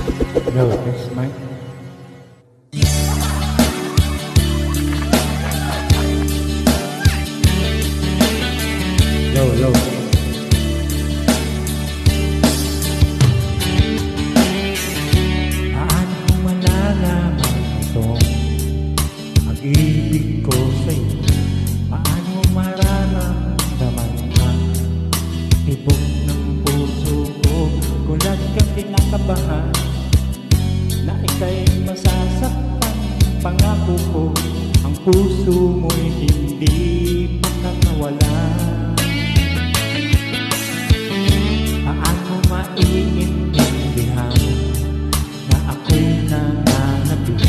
Yo, test mic. Yo. Paano ko malalaman itong pag-ibig ko sa'yo? Paano mararamdaman ang tibok ng puso ko? Kung lagi kang kinakabahan na ika'y masasaktan, pangako ko ang puso mo'y hindi makakawala. Paano maiintindihan na ako'y nananabik?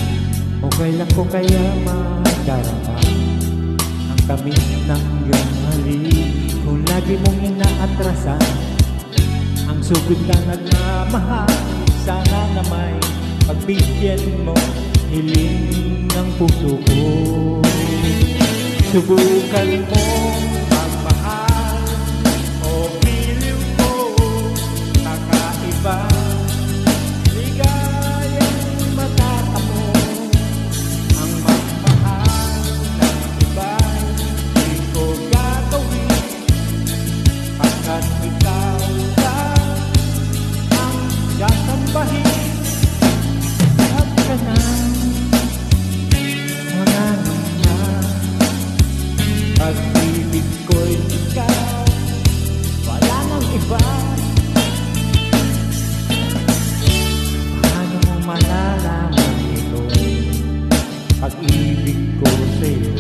O kailan ko kaya madarama ang tamis ng iyong halik? Kung lagi mong inaatrasan ang sugod na nagmamahal, sana na may pagbigyan mo hiling ng puso ko. Subukan mo magmahal o piliw ko kakaiba, ligayang matatamo ang magmahal ng iba'y di ko gagawin, pagkat ikaw lang ang sasambahin. Huwag ka na mangangamba, pag-ibig ko'y ikaw, wala nang iba. Paano mo malalaman ito, pag-ibig ko sa'yo?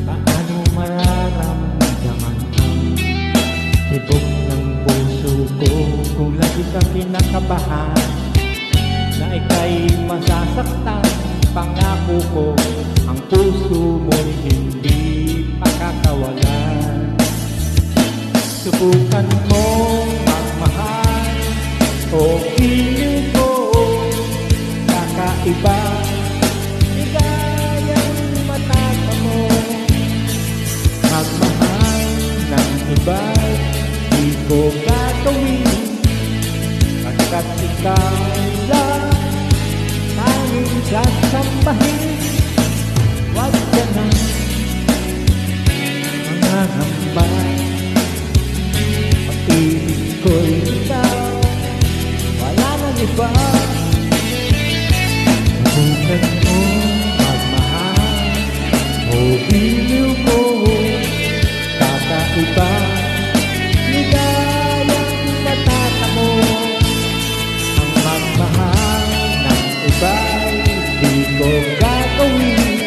Paano mararamdaman ang tibok ng puso ko? Kung lagi kang kinakabahan na ika'y masasaktan, pangako ko ang puso mo'y hindi pakakawalan. Subukan mong magmahal o piliw ko kakaiba, ligayang matatamo. Magmahal ng iba'y di ko gagawin, pagkat ikaw lang tanging sasambahin. Huwag ka na mangangamba, pag-ibig ko'y ikaw, wala nang iba. Subukan mo magmahal o piliw ko kakaiba, ligayang matatamo ang magmahal ng iba'y di ko gagawin,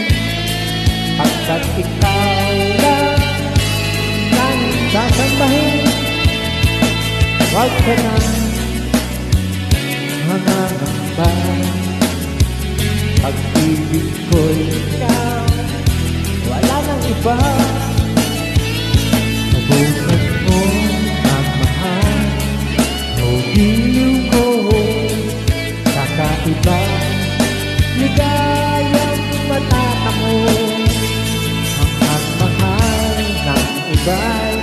pagkat ikaw lang tanging sasambahin. Huwag ka na mangangamba, pag-ibig ko'y ikaw, wala nang iba. Subukan mo magmahal o piliw ko kakaiba, ligayang matatamo ang magmahal ng iba'y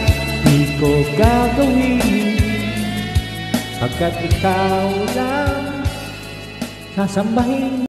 di ko gagawin, pagkat ikaw lang sasambahin.